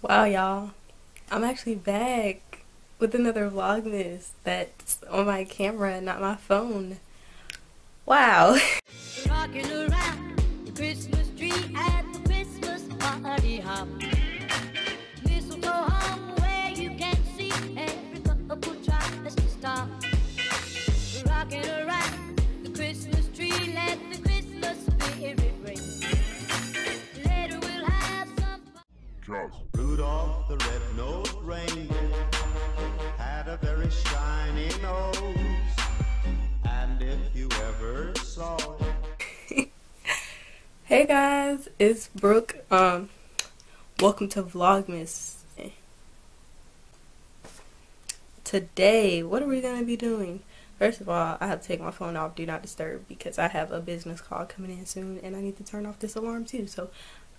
Wow, y'all, I'm actually back with another Vlogmas that's on my camera, not my phone. Wow. Rocking around the Christmas tree at the Christmas party hop. Mistletoe hung where you can see every couple tries to stop. Rocking around the Christmas tree, let the Christmas spirit ring. Later we'll have some fun. Rudolph the red-nosed reindeer had a very shiny nose, and if you ever saw it. Hey guys, it's Brooke. Welcome to Vlogmas. Today, what are we gonna be doing? First of all, I have to take my phone off Do Not Disturb because I have a business call coming in soon and I need to turn off this alarm too. So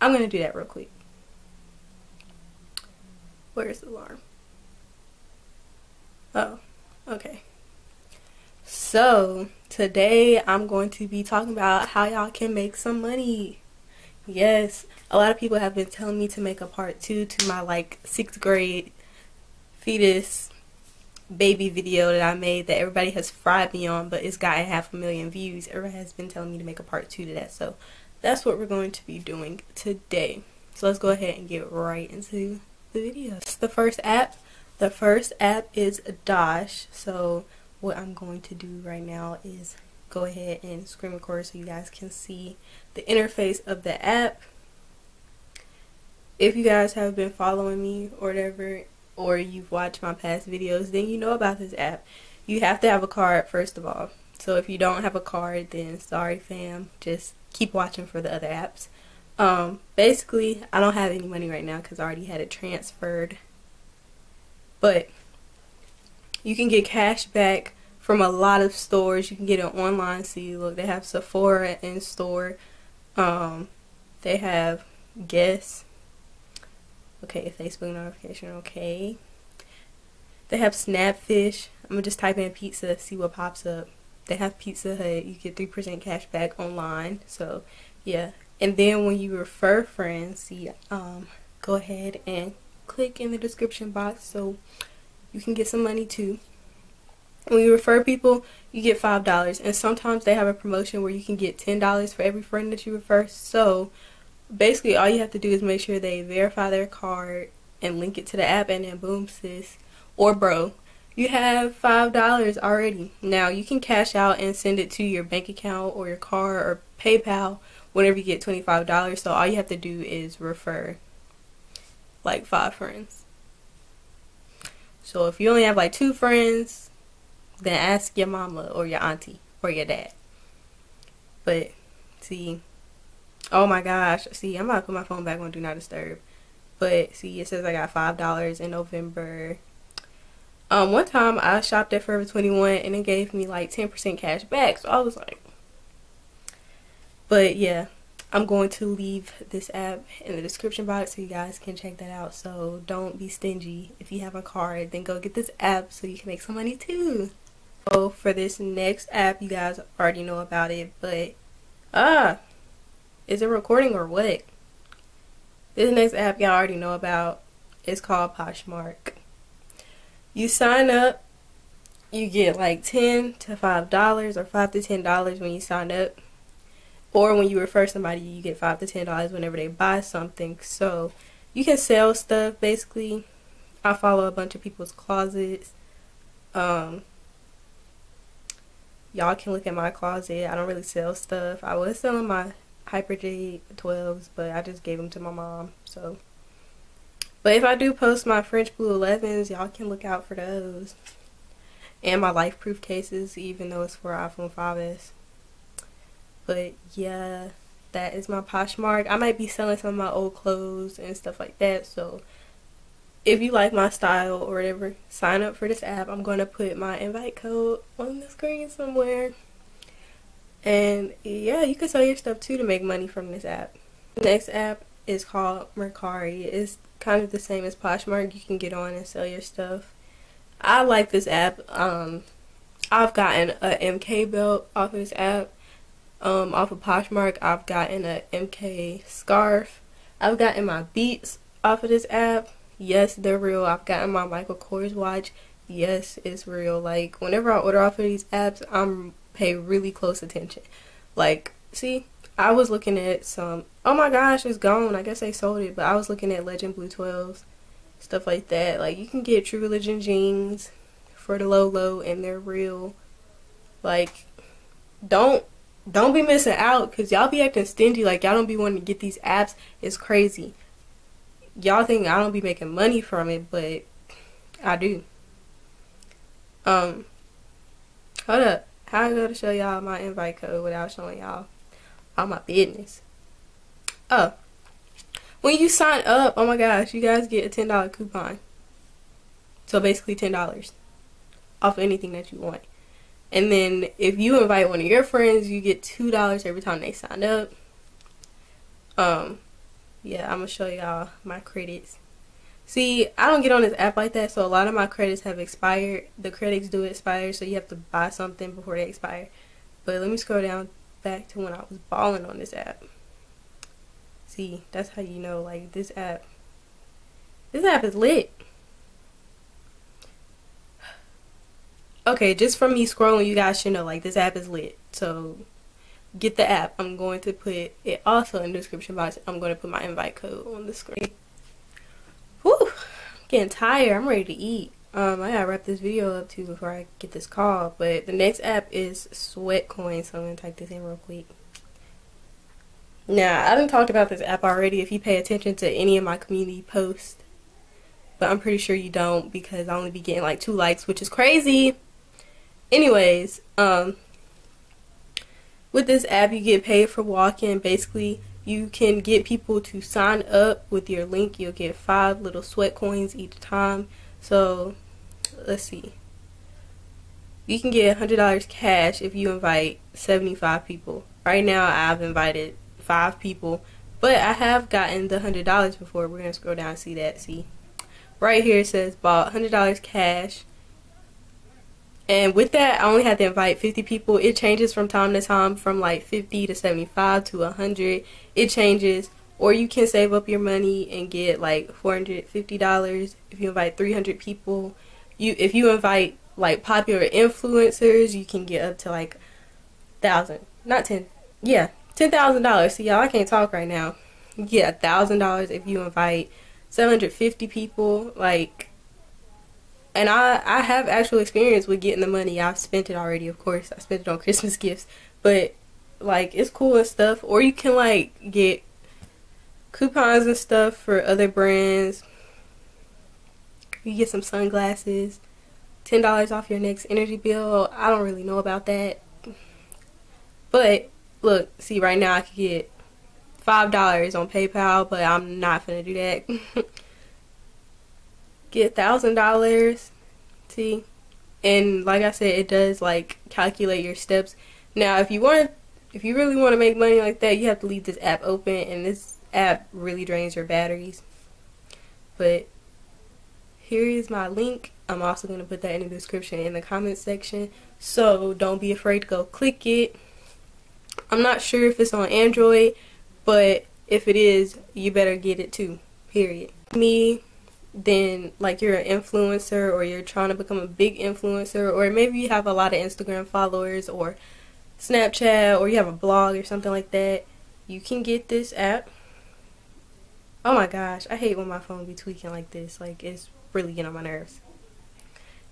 I'm gonna do that real quick. Where's the alarm? Oh, okay. So today I'm going to be talking about how y'all can make some money. Yes, a lot of people have been telling me to make a part 2 to my like 6th grade fetus baby video that I made that everybody has fried me on, but it's gotten 500,000 views. Everybody has been telling me to make a part 2 to that, so that's what we're going to be doing today. So let's go ahead and get right into the video. The first app is Dosh. So what I'm going to do right now is go ahead and screen record so you guys can see the interface of the app. If you guys have been following me or whatever, or you've watched my past videos, then you know about this app. You have to have a card first of all. So if you don't have a card, then sorry fam, just keep watching for the other apps. Basically I don't have any money right now because I already had it transferred, but you can get cash back from a lot of stores. You can get it online. See, look, they have Sephora in store. They have Guess. Okay, Facebook notification. Okay. They have Snapfish. I'm gonna just type in pizza, see what pops up. They have Pizza Hut. You get 3% cash back online. So yeah. And then when you refer friends, see, go ahead and click in the description box so you can get some money too. When you refer people, you get $5, and sometimes they have a promotion where you can get $10 for every friend that you refer. So basically all you have to do is make sure they verify their card and link it to the app, and then boom, sis or bro, you have $5 already. Now you can cash out and send it to your bank account or your card or PayPal whenever you get $25. So all you have to do is refer like 5 friends. So if you only have like 2 friends, then ask your mama or your auntie or your dad. But see, oh my gosh, see, I'm about to put my phone back on Do Not Disturb. But see, it says I got $5 in November. One time I shopped at Forever 21 and it gave me like 10% cash back. So I was like, but yeah, I'm going to leave this app in the description box so you guys can check that out. So don't be stingy. If you have a card, then go get this app so you can make some money too. So for this next app, you guys already know about it, but is it recording or what? This next app y'all already know about. It's called Poshmark. You sign up, you get like $10 to $5 or $5 to $10 when you sign up. Or when you refer somebody, you get $5 to $10 whenever they buy something. So you can sell stuff basically. I follow a bunch of people's closets. Y'all can look at my closet. I don't really sell stuff. I was selling my Hyper J 12s, but I just gave them to my mom. So, but if I do post my French Blue 11s, y'all can look out for those. And my Life Proof cases, even though it's for iPhone 5s. But yeah, that is my Poshmark. I might be selling some of my old clothes and stuff like that. So if you like my style or whatever, sign up for this app. I'm going to put my invite code on the screen somewhere. And yeah, you can sell your stuff too to make money from this app. The next app is called Mercari. It's kind of the same as Poshmark. You can get on and sell your stuff. I like this app. I've gotten a MK belt off of this app. Off of Poshmark, I've gotten a MK scarf. I've gotten my Beats off of this app. Yes, they're real. I've gotten my Michael Kors watch. Yes, it's real. Like, whenever I order off of these apps, I'm pay really close attention. Like, see, I was looking at some, oh my gosh, it's gone. I guess they sold it, but I was looking at Legend Blue 12s, stuff like that. Like, you can get True Religion jeans for the low, and they're real. Like, don't be missing out, because y'all be acting stingy. Like, y'all don't be wanting to get these apps. It's crazy. Y'all think I don't be making money from it, but I do. Hold up. How I go to show y'all my invite code without showing y'all all my business? Oh, when you sign up, oh my gosh, you guys get a $10 coupon. So basically $10 off anything that you want. And then if you invite one of your friends, you get $2 every time they sign up. Yeah, I'm gonna show y'all my credits. See, I don't get on this app like that, so a lot of my credits have expired. The credits do expire, so you have to buy something before they expire. But let me scroll down back to when I was balling on this app. See, that's how you know, like, this app is lit. Okay, just from me scrolling, you guys should know, like, this app is lit. So get the app. I'm going to put it also in the description box. I'm going to put my invite code on the screen. Whew, I'm getting tired. I'm ready to eat. I gotta wrap this video up too before I get this call. But the next app is Sweatcoin, so I'm gonna type this in real quick. Now, I done talked about this app already if you pay attention to any of my community posts, but I'm pretty sure you don't, because I only be getting like 2 likes, which is crazy. Anyways, with this app, you get paid for walking. Basically, you can get people to sign up with your link. You'll get 5 little sweat coins each time. So, let's see. You can get $100 cash if you invite 75 people. Right now, I've invited 5 people, but I have gotten the $100 before. We're going to scroll down and see that. See, right here it says bought $100 cash. And with that, I only had to invite 50 people. It changes from time to time, from like 50 to 75 to 100. It changes. Or you can save up your money and get like $450 if you invite 300 people. If you invite like popular influencers, you can get up to like $10,000. See, y'all, I can't talk right now. You get $1,000 if you invite 750 people. Like, and I have actual experience with getting the money. I've spent it already, of course. I spent it on Christmas gifts. But, like, it's cool and stuff. Or you can, like, get coupons and stuff for other brands. You get some sunglasses. $10 off your next energy bill. I don't really know about that. But, look, see, right now I could get $5 on PayPal, but I'm not gonna do that. Get $1,000, see, and like I said, it does like calculate your steps. Now, if you really want to make money like that, you have to leave this app open, and this app really drains your batteries. But here is my link. I'm also going to put that in the description in the comments section, so don't be afraid to go click it. I'm not sure if it's on Android, but if it is, you better get it too, period. Then like you're an influencer, or you're trying to become a big influencer, or maybe you have a lot of Instagram followers or Snapchat, or you have a blog or something like that, you can get this app. Oh my gosh, I hate when my phone be tweaking like this. Like, it's really getting on my nerves.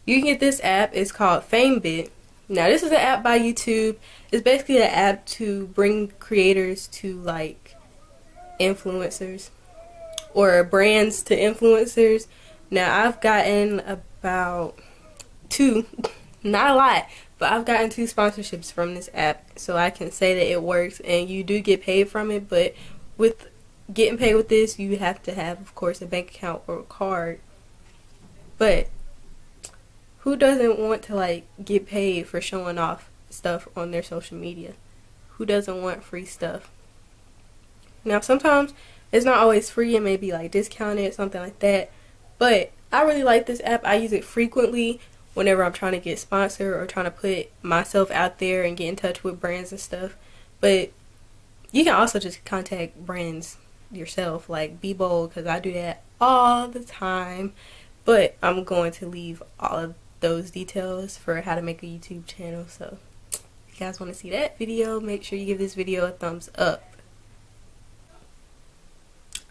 You can get this app. It's called FameBit. Now, this is an app by YouTube. It's basically an app to bring creators to like influencers, or brands to influencers. Now, I've gotten about 2, not a lot, but I've gotten 2 sponsorships from this app, so I can say that it works, and you do get paid from it. But with getting paid with this, you have to have, of course, a bank account or a card. But who doesn't want to like get paid for showing off stuff on their social media? Who doesn't want free stuff? Now, sometimes it's not always free. It may be like discounted, something like that. But I really like this app. I use it frequently whenever I'm trying to get sponsored or trying to put myself out there and get in touch with brands and stuff. But you can also just contact brands yourself. Like, be bold, because I do that all the time. But I'm going to leave all of those details for how to make a YouTube channel. So if you guys want to see that video, make sure you give this video a thumbs up.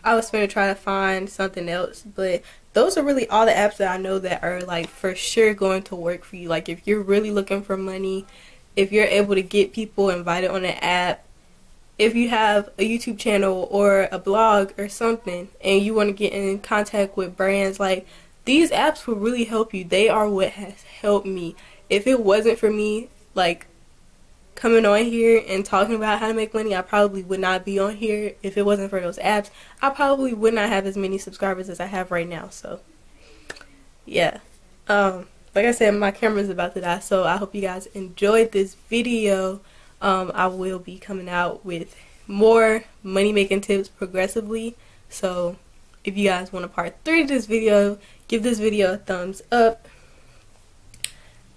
I was going to try to find something else, but those are really all the apps that I know that are like for sure going to work for you. Like, if you're really looking for money, if you're able to get people invited on an app, if you have a YouTube channel or a blog or something and you want to get in contact with brands, like, these apps will really help you. They are what has helped me. If it wasn't for me, like, coming on here and talking about how to make money, I probably would not be on here. If it wasn't for those apps, I probably would not have as many subscribers as I have right now. So yeah, like I said, my camera's about to die, so I hope you guys enjoyed this video. I will be coming out with more money making tips progressively, so if you guys want a part 3 to this video, give this video a thumbs up.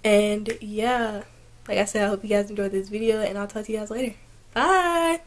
And yeah, like I said, I hope you guys enjoyed this video, and I'll talk to you guys later. Bye!